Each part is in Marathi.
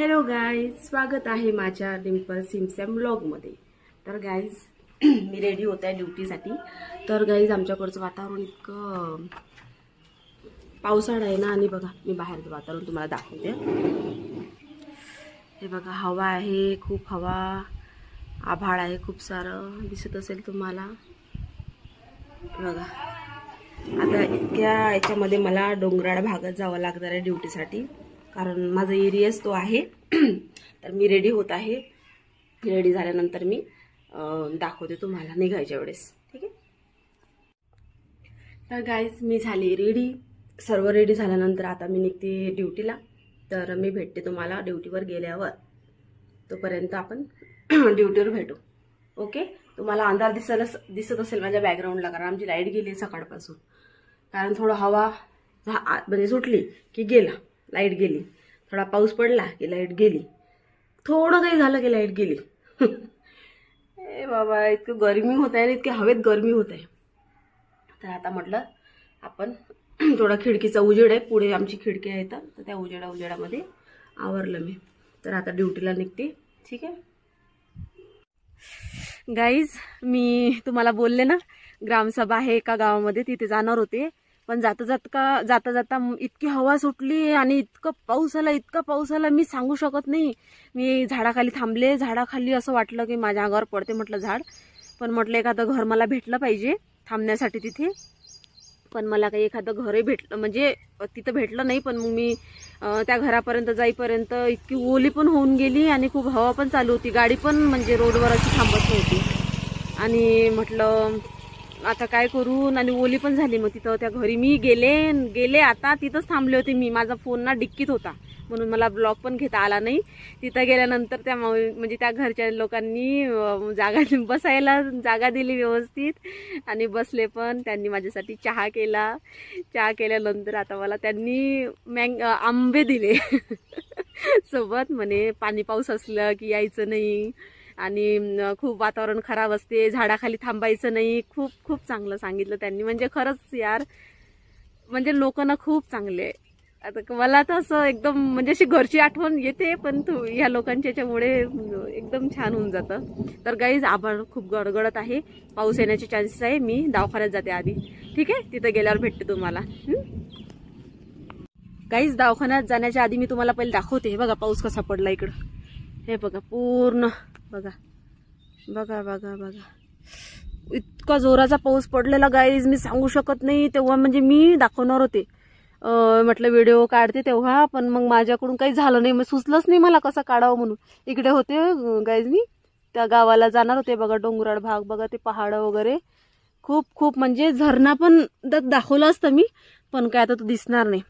हॅलो गाईज, स्वागत आहे माझ्या डिंपल सिमसॅम व्लॉगमध्ये। तर गाईज मी रेडी होत आहे ड्युटीसाठी। तर गाईज आमच्याकडचं वातावरण इतकं पावसाळा आहे ना, आणि बघा मी बाहेरचं वातावरण तुम्हाला दाखवते। हे बघा, हवा आहे, खूप हवा, आभाळ आहे, खूप सारं दिसत असेल तुम्हाला। बघा आता इतक्या याच्यामध्ये मला डोंगराळ भागात जावं लागणार आहे ड्युटीसाठी, कारण माझा एरियाच तो आहे। तर मी रेडी होत आहे, रेडी झाल्यानंतर मी दाखवते तुम्हाला निघायच्या वेळेस, ठीक आहे। तर गाईज मी झाली रेडी, सर्व रेडी झाल्यानंतर आता मी निघते ड्युटीला। तर मी भेटते तुम्हाला ड्युटीवर गेल्यावर, तोपर्यंत आपण ड्युटीवर भेटू, ओके। तुम्हाला अंधार दिसत असेल माझ्या बॅकग्राऊंडला, कारण आमची लाईट गेली सकाळपासून। कारण थोडं हवा म्हणजे सुटली की गेला, लाईट गेली, थोडा पाऊस पडला की लाईट गेली, थोडं काही झालं की लाईट गेली। ए बाबा, इतकं गरमी होत आहे, इतकी हवेत गरमी होत आहे। तर आता म्हटलं आपण थोडा खिडकीचा उजेड आहे, पुढे आमची खिडकी आहे, तर त्या उजेडामध्ये आवरलं मी। तर आता ड्युटीला निघते, ठीक आहे। गाईज मी तुम्हाला बोलले ना, ग्रामसभा आहे एका गावामध्ये, तिथे जाणार होते। पण जाता इतकी हवा सुटली आणि इतकं पाऊस आला, मी सांगू शकत नाही। मी झाडाखाली थांबले, झाडाखाली असं वाटलं की माझ्या अंगावर पडते म्हटलं झाड। पण म्हटलं एखादं घर मला भेटलं पाहिजे थांबण्यासाठी तिथे, पण मला काही एखादं घरही भेटलं, म्हणजे तिथं भेटलं नाही। पण मग मी त्या घरापर्यंत जाईपर्यंत इतकी ओली पण होऊन गेली आणि खूप हवा पण चालू होती, गाडी पण म्हणजे रोडवर अशी थांबत नव्हती। आणि म्हटलं आता काय करू, आणि ओली पण झाली। मग तिथं त्या घरी मी गेले आता तिथंच थांबले होते मी, माझा फोन ना डिक्कीत होता म्हणून मला ब्लॉग पण घेता आला नाही। तिथं गेल्यानंतर त्या म्हणजे त्या घरच्या लोकांनी बसायला जागा दिली व्यवस्थित, आणि बसले पण। त्यांनी माझ्यासाठी चहा केल्यानंतर आता मला त्यांनी आंबे दिले सोबत, म्हणे पाणी पाऊस असलं की यायचं नाही, आणि खूप वातावरण खराब असते, झाडाखाली थांबायचं नाही। खूप खूप चांगलं सांगितलं त्यांनी, म्हणजे खरंच यार, म्हणजे लोक ना खूप चांगले। आता मला तर असं एकदम म्हणजे अशी घरची आठवण येते, पण ह्या लोकांच्या याच्यामुळे एकदम छान होऊन जातं। तर गाईज आभाळ खूप गडगडत आहे, पाऊस येण्याचे चान्सेस आहे। मी दवाखान्यात जाते आधी, ठीक आहे, तिथं गेल्यावर भेटते तुम्हाला। गाईज दवाखान्यात जाण्याच्या आधी मी तुम्हाला पहिले दाखवते। हे बघा पाऊस कसा पडला इकडं, हे बघा पूर्ण, बघा बघा बघा बघा, इतका जोराचा पाऊस पडलेला गाईज, मी सांगू शकत नाही। तेव्हा म्हणजे मी दाखवणार होते, म्हटलं व्हिडिओ काढते तेव्हा, पण मग माझ्याकडून काही झालं नाही, मग सुचलंच नाही मला कसं काढावं म्हणून। इकडे होते गाईज, मी त्या गावाला जाणार होते, बघा डोंगराळ भाग, बघा ते पहाड वगैरे, खूप खूप म्हणजे झरणा पण दाखवलं असतं मी, पण काय आता तो दिसणार नाही,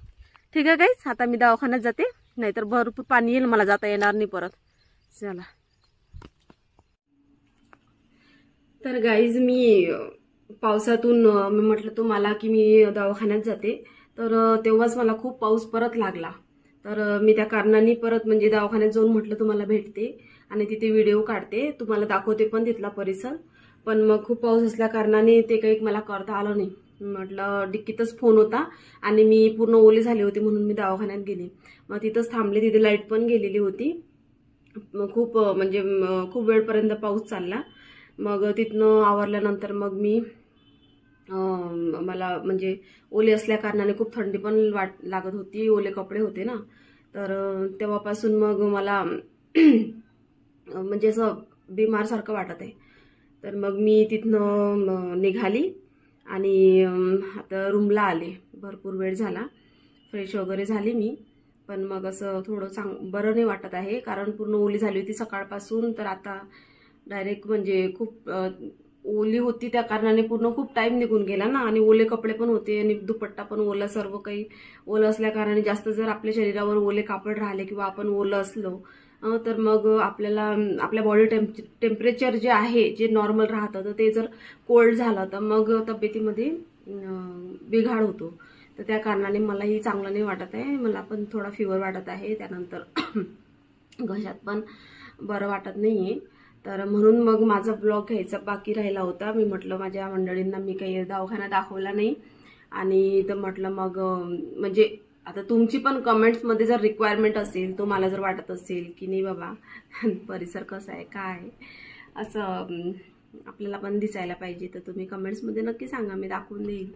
ठीक आहे गाईज। आता मी दवाखान्यात जाते, नाहीतर भरपूर पाणी येईल, मला जाता येणार नाही परत। चला, तर गाईज मी पावसातून मी म्हटलं तुम्हाला की मी दवाखान्यात जाते, तर तेव्हाच मला खूप पाऊस परत लागला। तर मी त्या कारणाने परत म्हणजे दवाखान्यात जाऊन म्हटलं तुम्हाला भेटते आणि तिथे व्हिडिओ काढते, तुम्हाला दाखवते पण तिथला परिसर। पण मग खूप पाऊस असल्या कारणाने ते काही मला करता आलं नाही। म्हटलं डिक्कीतच फोन होता आणि मी पूर्ण ओली झाली होती म्हणून मी दवाखान्यात गेली। मग तिथंच थांबले, तिथे लाईट पण गेलेली होती, खूप म्हणजे खूप वेळपर्यंत पाऊस चालला। मग तिथनं आवरल्यानंतर मग मी मला म्हणजे ओले असल्या कारणाने खूप थंडी पण लागत होती, ओले कपडे होते ना, तर तेव्हापासून मग मला म्हणजे असं बिमार सारखं वाटत आहे। तर मग मी तिथनं निघाली आणि आता रूमला आले, भरपूर वेळ झाला, फ्रेश वगैरे झाली मी, पण मग असं थोडं बरं नाही वाटत आहे, कारण पूर्ण ओली झाली होती सकाळपासून। तर आता डायरेक्ट म्हणजे खूप ओली होती, त्या कारणाने पूर्ण खूप टाइम निघून गेला ना, आणि ओले कपडे पण होते आणि दुपट्टा पण ओला, सर्व काही ओलं असल्या कारणाने जास्त जर आपल्या शरीरावर ओले कापड राहिले किंवा आपण ओलं असलो तर मग आपल्याला आपल्या बॉडी टेम्परेचर जे आहे, जे नॉर्मल राहतं, तर ते जर कोल्ड झालं तर मग तब्येतीमध्ये बिघाड होतो। तर त्या कारणाने मलाही चांगलं नाही वाटत आहे, मला पण थोडा फीवर वाटत आहे, त्यानंतर घशात पण बरं वाटत नाहीये। तर म्हणून मग माझा ब्लॉग घ्यायचा बाकी राहिला होता। मी म्हटलं माझ्या मंडळींना मी काही दवाखाना दाखवला नाही, आणि तर म्हटलं मग म्हणजे आता तुमची पण कमेंट्समध्ये जर रिक्वायरमेंट असेल, तुम्हाला जर वाटत असेल की नाही बाबा परिसर कसा आहे काय असं आपल्याला पण दिसायला पाहिजे, तर तुम्ही कमेंट्समध्ये नक्की सांगा, मी दाखवून देईल.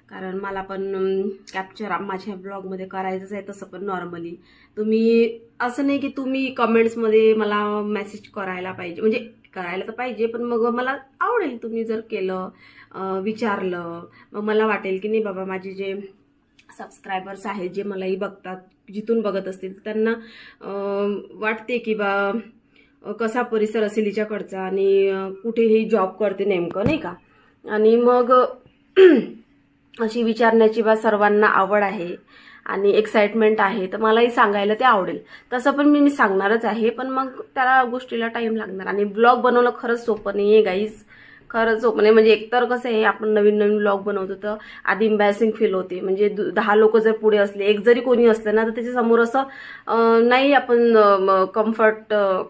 कारण मला पण कॅप्चर माझ्या ब्लॉगमध्ये करायचंच आहे. तसं पण नॉर्मली तुम्ही असं नाही की तुम्ही कमेंट्समध्ये मला मेसेज करायला पाहिजे, म्हणजे करायला तर पाहिजे, पण मग मला आवडेल तुम्ही जर केलं, विचारलं, मग मला वाटेल की नाही बाबा माझे जे सबस्क्रायबर्स आहेत, जे मलाही बघतात, जिथून बघत असतील, त्यांना वाटते की बा कसा परिसर असेल हिच्याकडचा आणि कुठेही जॉब करते नेमकं, नाही का. आणि मग अशी विचारण्याची बा सर्वांना आवड आहे आणि एक्साइटमेंट आहे, तर मलाही सांगायला ते आवडेल. तसं पण मी सांगणारच आहे, पण मग त्याला गोष्टीला टाइम लागणार. आणि ब्लॉग बनवणं खरंच सोपं नाही आहे गाईज, खरंच सोपं नाही. म्हणजे एकतर कसं आहे, आपण नवीन नवीन ब्लॉग बनवतो तर आधी एम्बॅरेसिंग फील होते. म्हणजे 10 लोक जर पुढे असले, एक जरी कोणी असलं ना, तर त्याच्यासमोर असं नाही आपण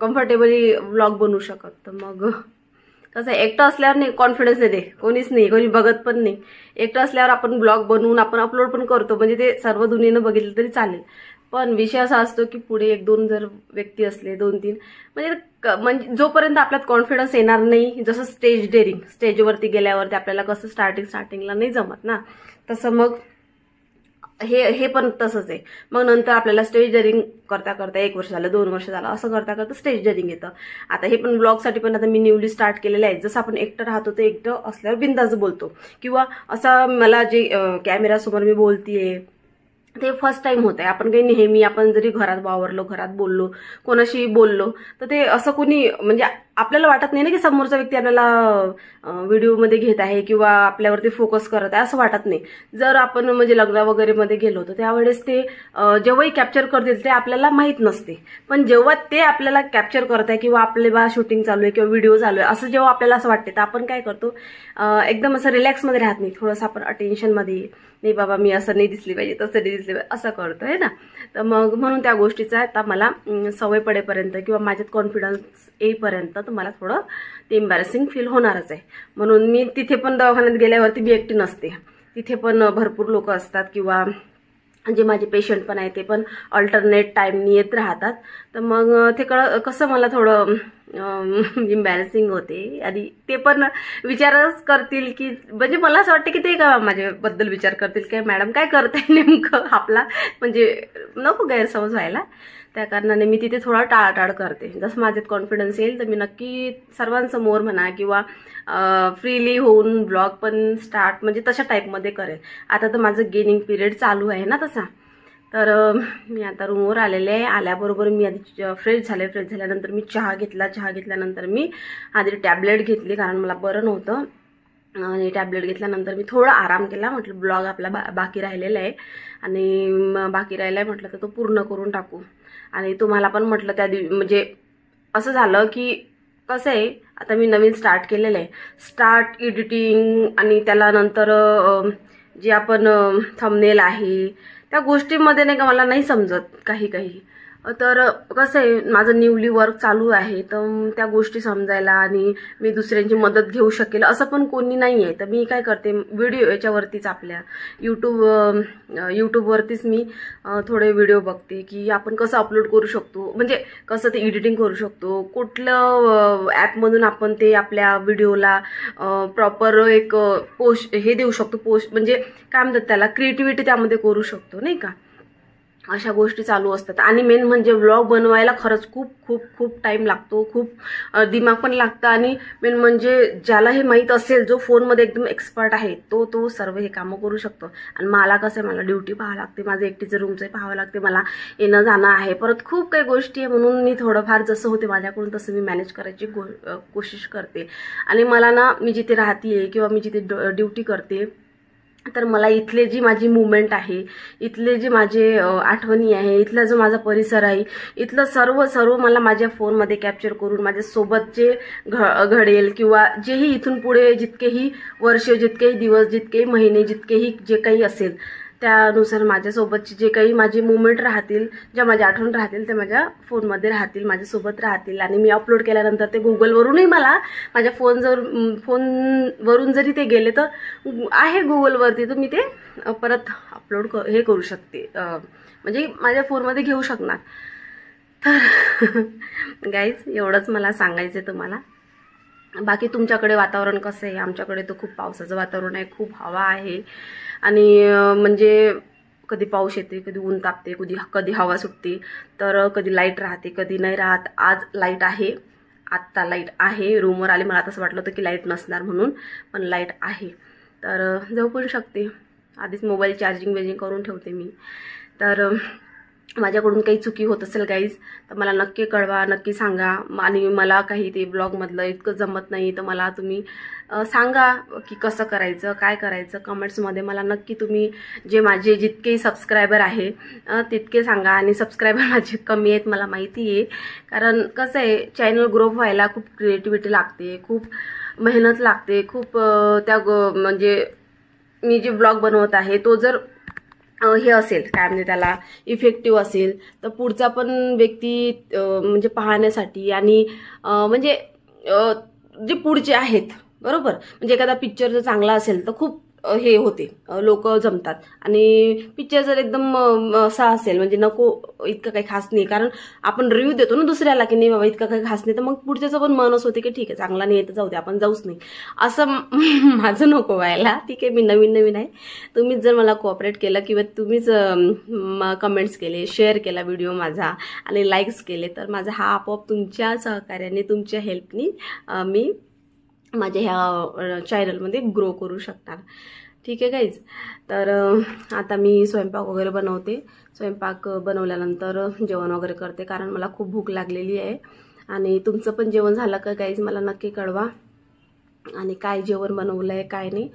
कम्फर्टेबली ब्लॉग बनवू शकत. तर मग कसं आहे, एकटं असल्यावर नाही कॉन्फिडन्स येते, कोणीच नाही, कोणी बघत पण नाही. एकटं असल्यावर आपण ब्लॉग बनवून आपण अपलोड पण करतो, म्हणजे ते सर्व दुनियेनं बघितलं तरी चालेल. पण विषय असा असतो की पुढे 1-2 जर व्यक्ती असले, 2-3, म्हणजे जोपर्यंत आपल्यात कॉन्फिडन्स येणार नाही, जसं स्टेज डेअरिंग, स्टेजवरती गेल्यावरती आपल्याला कसं स्टार्टिंगला नाही जमत ना, तसं मग हे पण तसंच आहे. मग नंतर आपल्याला स्टेज डेअरिंग करता करता 1 वर्ष झालं, 2 वर्ष झालं, असं करता करता स्टेज डेअरिंग येतं. आता हे पण ब्लॉगसाठी पण आता मी न्यूली स्टार्ट केलेलं आहे. जसं आपण एकटं राहतो तर एकटं असल्यावर बिंदास बोलतो, किंवा असा मला जे कॅमेरासमोर मी बोलतीये ते फर्स्ट टाइम होत आहे. आपण काही नेहमी आपण जरी घरात वावरलो, घरात बोललो, कोणाशी बोललो, तर ते असं कोणी म्हणजे आपल्याला वाटत नाही ना की समोरचा व्यक्ती आपल्याला व्हिडिओमध्ये घेत आहे किंवा आपल्यावरती फोकस करत आहे, असं वाटत नाही. जर आपण म्हणजे लग्न वगैरे मध्ये गेलो होतो त्यावेळेस ते जेव्हाही कॅप्चर करतील ते आपल्याला माहीत नसते, पण जेव्हा ते आपल्याला कॅप्चर करत आहे किंवा आपले बा शूटिंग चालू आहे किंवा व्हिडिओ चालू आहे असं जेव्हा आपल्याला असं वाटते, तर आपण काय करतो, एकदम असं रिलॅक्समध्ये राहत नाही, थोडंसं आपण अटेन्शनमध्ये, नाही बाबा मी असं नाही दिसली पाहिजे, तसं नाही दिसली पाहिजे, असं करतो आहे ना. तर मग म्हणून त्या गोष्टीचा आता मला सवय पडेपर्यंत किंवा माझ्यात कॉन्फिडन्स येईपर्यंत तर मला थोडं ते एम्बॅरेसिंग फील होणारच आहे. म्हणून मी तिथे पण दवाखान्यात गेल्यावरती मी एकटी नसते, तिथे पण भरपूर लोक असतात किंवा जे माझे पेशंट पण आहे ते पण अल्टरनेट टाईमनी येत राहतात. तर मग ते कसं मला थोडं एम्बॅरेसिंग होते आणि ते पण विचारच करतील की, म्हणजे मला असं वाटतं की ते का माझ्याबद्दल विचार करतील काय मॅडम काय करताय नेमकं, आपला म्हणजे नको गैरसमज व्हायला. त्या कारणाने मी तिथे थोडा टाळाटाळ करते. जसं माझ्यात कॉन्फिडन्स येईल तर मी नक्की सर्वांसमोर म्हणा किंवा फ्रीली होऊन ब्लॉग पण स्टार्ट म्हणजे तशा टाईपमध्ये करेल. आता तर माझं गेनिंग पिरियड चालू आहे ना तसा. तर मी आता रूमवर आलेले आहे. आल्याबरोबर मी आधी फ्रेश झाल्यानंतर मी चहा घेतल्यानंतर मी आधी टॅबलेट घेतली कारण मला बरं नव्हतं. आणि टॅबलेट घेतल्यानंतर मी थोडा आराम केला. म्हटलं ब्लॉग आपला बाकी राहिलेला आहे आणि बाकी राहिला आहे म्हटलं तर तो पूर्ण करून टाकू. आणि तुम्हाला पण म्हटलं म्हणजे असं झालं की कसं आहे, आता मी नवीन स्टार्ट केलेलं आहे, स्टार्ट एडिटिंग आणि त्याला नंतर जे आपण थंबनेल आहे त्या गोष्टीमध्ये नाही का मला नाही समजत काही. तर कसं आहे, माझं न्यूली वर्क चालू आहे, तर त्या गोष्टी समजायला आणि मी दुसऱ्यांची मदत घेऊ शकेल असं पण कोणी नाही आहे. तर मी काय करते, व्हिडिओ याच्यावरतीच आपल्या यूट्यूबवरतीच मी थोडे व्हिडिओ बघते की आपण कसं अपलोड करू शकतो, म्हणजे कसं ते एडिटिंग करू शकतो, कुठलं ॲपमधून आपण ते आपल्या व्हिडिओला प्रॉपर एक पोस्ट हे देऊ शकतो, पोस्ट म्हणजे काय म्हणतात त्याला, क्रिएटिव्हिटी त्यामध्ये करू शकतो नाही का. अशा गोष्टी चालू असतात. आणि मेन म्हणजे व्लॉग बनवायला खरंच खूप खूप खूप टाईम लागतो, खूप दिमाग पण लागतं. आणि मेन म्हणजे ज्याला हे माहीत असेल, जो फोनमध्ये एकदम एक्सपर्ट आहे, तो सर्व हे कामं करू शकतो. आणि मला कसं आहे, मला ड्युटी पाहावं लागते, माझं एकटीचं रूमचं पाहावं लागते, मला येणं जाणं आहे, परत खूप काही गोष्टी आहे. म्हणून मी थोडंफार जसं होते माझ्याकडून तसं मी मॅनेज करायची कोशिश करते. आणि मला ना, मी जिथे राहते किंवा मी जिथे ड्युटी करते, तर मला इथले जी माझी मुवमेंट आहे, इथले जे माझे आठवणी आहे, इथला जो माझा परिसर आहे, इथलं सर्व मला माझ्या फोनमध्ये कॅप्चर करून माझ्यासोबत जे घडेल किंवा जेही इथून पुढे जितकेही वर्ष, जितकेही दिवस, जितकेही महिने, जितकेही जे काही असेल त्यानुसार माझ्यासोबतचे जे काही माझे मुवमेंट राहतील, ज्या माझ्या आठवण राहतील ते माझ्या फोनमध्ये राहतील, माझ्यासोबत राहतील. आणि मी अपलोड केल्यानंतर ते गुगलवरूनही मला माझ्या फोनवरून जरी ते गेले तर आहे गुगलवरती, तर मी ते परत अपलोड हे करू शकते, म्हणजे माझ्या फोनमध्ये घेऊ शकणार. तर गाईज एवढंच मला सांगायचं आहे तुम्हाला. बाकी तुमच्याकडे वातावरण कसं आहे? आमच्याकडे तर खूप पावसाचं वातावरण आहे, खूप हवा आहे. आणि म्हणजे कधी पाऊस येते, कधी ऊन तापते, कधी हवा सुटते, तर कधी लाईट राहते, कधी नाही राहत. आज लाईट आहे, आत्ता लाईट आहे. रूमवर आले, मला तसं वाटलं होतं की लाईट नसणार म्हणून, पण लाईट आहे. तर जाऊ पण शकते. आधीच मोबाईल चार्जिंग करून ठेवते मी. तर माझ्याकडून काही चुकी होत असेल गाईज तर मला नक्की कळवा, नक्की सांगा. आणि मला काही ते ब्लॉगमधलं इतकं जमत नाही तर मला तुम्ही सांगा की कसं करायचं, काय करायचं. कमेंट्समध्ये मला नक्की तुम्ही जे माझे जितके सबस्क्रायबर आहे तितके सांगा. आणि सबस्क्रायबर माझे कमी आहेत मला माहिती आहे, कारण कसं आहे चॅनल ग्रो व्हायला खूप क्रिएटिव्हिटी लागते, खूप मेहनत लागते, खूप म्हणजे मी जे ब्लॉग बनवत आहे तो जर हे असेल काय म्हणजे त्याला इफेक्टिव्ह असेल तर पुढचा पण व्यक्ती म्हणजे पाहण्यासाठी आणि म्हणजे जे पुढचे आहेत बरोबर, म्हणजे एखादा पिक्चर जर चांगला असेल तर खूप हे होते, लोक जमतात. आणि पिक्चर जर एकदम असा असेल म्हणजे नको इतकं काही खास नाही, कारण आपण रिव्ह्यू देतो ना दुसऱ्याला की नाही बाबा इतकं काही खास नाही, तर मग पुढच्याचं पण मनच होते की ठीक आहे चांगला नाही तर जाऊ दे आपण जाऊच नाही, असं माझं नको व्हायला. ठीक आहे, मी नवीन आहे. तुम्हीच जर मला कोऑपरेट केलं किंवा तुम्हीच कमेंट्स केले, शेअर केला व्हिडिओ माझा आणि लाईक्स केले तर माझा हा आपोआप तुमच्या सहकार्याने, तुमच्या हेल्पनी मी माझ्या ह्या चॅनलमध्ये ग्रो करू शकणार. ठीक आहे गाईज. तर आता मी स्वयंपाक वगैरे बनवते. स्वयंपाक बनवल्यानंतर जेवण वगैरे करते, कारण मला खूप भूक लागलेली आहे. आणि तुमचं पण जेवण झालं का गाईज मला नक्की कळवा, आणि काय जेवण बनवलं आहे काय नाही.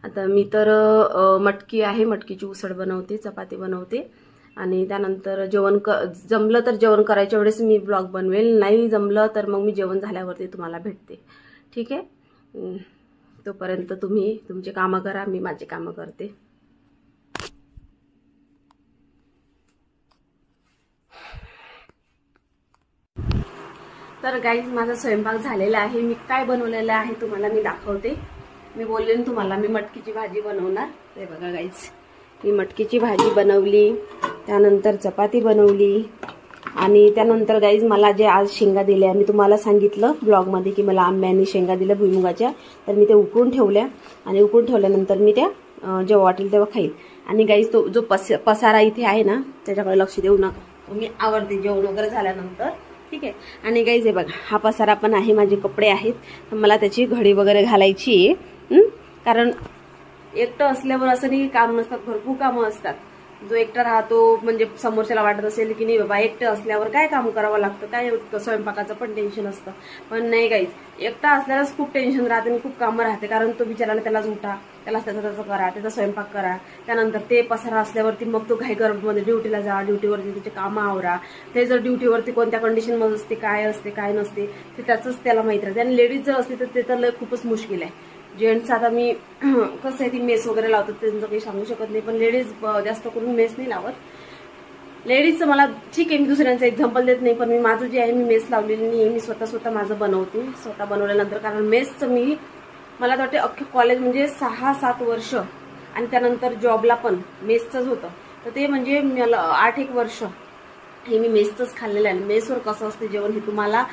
आता मी तर मटकी आहे, मटकीची उसळ बनवते, चपाती बनवते. आणि त्यानंतर जमलं तर जेवण करायच्या वेळेस मी ब्लॉग बनवेल, नाही जमलं तर मग मी जेवण झाल्यावरती तुम्हाला भेटते. ठीक आहे, तोपर्यंत तुम्ही तुमचे कामं करा, मी माझे कामं करते. तर गाईज माझा स्वयंपाक झालेला आहे. मी काय बनवलेलं आहे तुम्हाला मी दाखवते. मी बोलले ना तुम्हाला मी मटकीची भाजी बनवणार. ते बघा गाईज, मी मटकीची भाजी बनवली, त्यानंतर चपाती बनवली. आणि त्यानंतर गाईज मला जे आज शेंगा दिल्या, मी तुम्हाला सांगितलं ब्लॉगमध्ये की मला आंब्याने शेंगा दिल्या भुईमुगाच्या, तर मी ते उकळून ठेवल्या. आणि उकळून ठेवल्यानंतर मी त्या जेव्हा वाटेल तेव्हा खाईल. आणि गाईज तो जो पसारा इथे आहे ना त्याच्याकडे लक्ष देऊ नका, मी आवडते जेवण वगैरे झाल्यानंतर. ठीक आहे. आणि गाईज हे बघा हा पसारा पण आहे, माझे कपडे आहेत, तर मला त्याची घडी वगैरे घालायची आहे. कारण एकटं असल्यावर असं नाही काम नसतात, भरपूर कामं असतात. जो एकटा राहतो म्हणजे समोरच्याला वाटत असेल की नाही बाबा एकटं असल्यावर काय काम करावं लागतं, काय स्वयंपाकाचं पण टेन्शन असतं. पण नाही गाईज, एकटा असल्यावरच खूप टेन्शन राहते आणि खूप कामं राहते. कारण तो बिचाराने त्यालाच उठा, त्यालाच त्याचं करा, त्याचा स्वयंपाक करा, त्यानंतर ते पसारा असल्यावरती मग तो घाई गडबडमध्ये ड्युटीला जा, ड्युटीवरती त्याचे कामं आवरा. ते जर ड्युटीवरती कोणत्या कंडिशनमध्ये असते, काय नसते ते त्याचंच त्याला माहीत राहते. आणि लेडीज जर असते तर ते तर खूपच मुश्किल आहे. जेंट्स आता मी कसं आहे ती मेस वगैरे लावतात त्यांचं काही सांगू शकत नाही, पण लेडीज जास्त करून मेस नाही लावत. लेडीजचं मला ठीक आहे, मी दुसऱ्यांचं एक्झाम्पल देत नाही, पण मी माझं जे आहे मी मेस लावलेली नाही आहे. मी स्वतः माझं बनवते. स्वतः बनवल्यानंतर कारण मेसचं मला तर वाटते अख्खे कॉलेज म्हणजे 6-7 वर्ष आणि त्यानंतर जॉबला पण मेसचंच होतं. तर ते म्हणजे मला 8-1 वर्ष हे मी मेसचंच खाल्लेलं आहे. मेसवर कसं असते जेवण हे तुम्हाला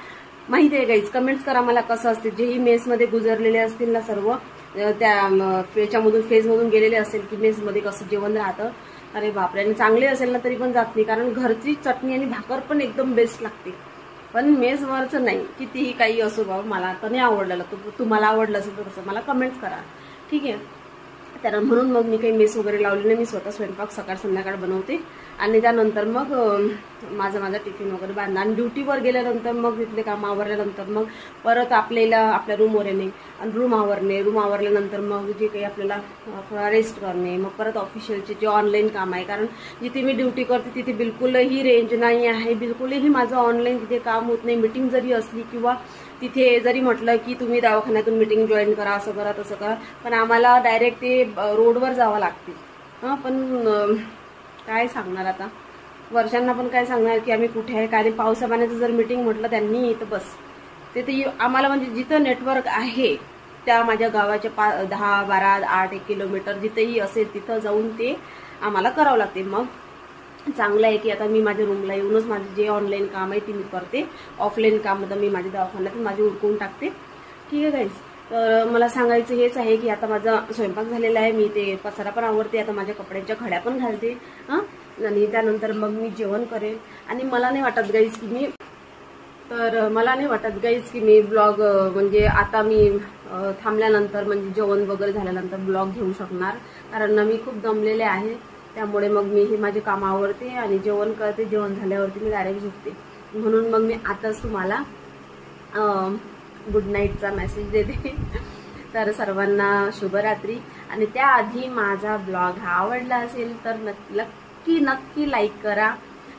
माहिती आहे गाईज, कमेंट्स करा मला कसं असते. जेही मेसमध्ये गुजरलेले असतील ना सर्व, त्या फेजमधून गेलेले असेल की मेसमध्ये कसं जेवण राहतं, अरे बापरे. आणि चांगले असेल ना तरी पण जात नाही, कारण घरची चटणी आणि भाकर पण एकदम बेस्ट लागते. पण मेसवरचं नाही, कितीही काही असो बाबा, मला तर नाही आवडलेलं. तुम्हाला आवडलं असेल तर तसं मला कमेंट्स करा. ठीक आहे. तर म्हणून मग मी काही मेस वगैरे लावली नाही, मी स्वतः स्वयंपाक सकाळ संध्याकाळ बनवते. आणि त्यानंतर मग माझा टिफिन वगैरे बांधा आणि ड्युटीवर गेल्यानंतर मग तिथले काम आवरल्यानंतर मग परत आपल्या रूमवर येणे आणि रूम आवरल्यानंतर मग जे काही आपल्याला रेस्ट करणे, मग परत ऑफिशियलचे जे ऑनलाईन काम आहे, कारण जिथे मी ड्युटी करते तिथे बिलकुलही रेंज नाही आहे, बिलकुलही माझं ऑनलाईन तिथे काम होत नाही. मीटिंग जरी असली किंवा तिथे जरी म्हटलं की तुम्ही दवाखान्यातून मीटिंग जॉईन करा, असं करा तसं करा, पण आम्हाला डायरेक्ट ते रोडवर जावं लागते. पण काय सांगणार आता, वर्षांना पण काय सांगणार की आम्ही कुठे आहे. कारण पावसा पाण्याचं जर मीटिंग म्हटलं त्यांनी तर बस ते आम्हाला म्हणजे जिथं नेटवर्क आहे त्या माझ्या गावाच्या 10, 12, 8 किलोमीटर जिथेही असेल तिथं जाऊन ते आम्हाला करावं लागते. मग चांगलं आहे की आता मी माझ्या रूमला येऊनच माझे जे ऑनलाईन काम आहे ते मी करते. ऑफलाईन काम तर मी माझ्या दवाखान्यात माझे उरकून टाकते. ठीक आहे गाईज. तर मला सांगायचं हेच आहे की आता माझा स्वयंपाक झालेला आहे. मी ते पसारा पण आवरते, आता माझ्या कपड्यांच्या खड्या पण घालते आणि त्यानंतर मग मी जेवण करेल. आणि मला नाही वाटत गाईज की मी ब्लॉग म्हणजे आता मी थांबल्यानंतर म्हणजे जेवण वगैरे झाल्यानंतर ब्लॉग घेऊ शकणार. कारण मी खूप दमलेले आहे. त्यामुळे मग मी हे माझे काम आवरते आणि जेवण करते. जेवण झाल्यावरती मी डायरेक्ट झोपते. म्हणून मग मी आताच तुम्हाला गुड नाईटचा मेसेज देते. तर सर्वांना शुभरात्री. आणि त्याआधी माझा ब्लॉग हा आवडला असेल तर नक्की लाईक करा.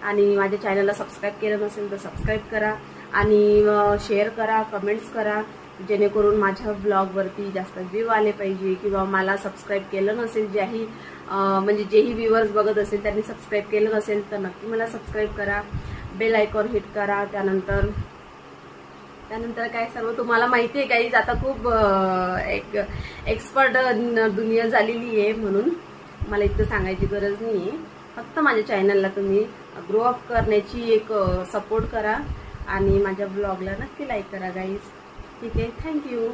आणि माझ्या चॅनलला सबस्क्राईब केलं नसेल तर सबस्क्राईब करा आणि शेअर करा, कमेंट्स करा, जेणेकरून माझ्या ब्लॉगवरती जास्त व्ह्यू आले पाहिजे. किंवा मला सबस्क्राईब केलं नसेल, जेही व्ह्यूअर्स बघत असेल त्यांनी सबस्क्राईब केलं नसेल तर नक्की मला सबस्क्राईब करा, बेल आयकॉन हिट करा. त्यानंतर काय सर्व तुम्हाला माहिती आहे गाईज, आता खूप एक एक्सपर्ट दुनिया झालेली आहे. म्हणून मला इतकं सांगायची गरज नाहीये. फक्त माझ्या चॅनलला तुम्ही ग्रो अप करण्याची एक सपोर्ट करा आणि माझ्या ब्लॉगला नक्की लाईक करा गाईज. ठीक आहे, थँक्यू.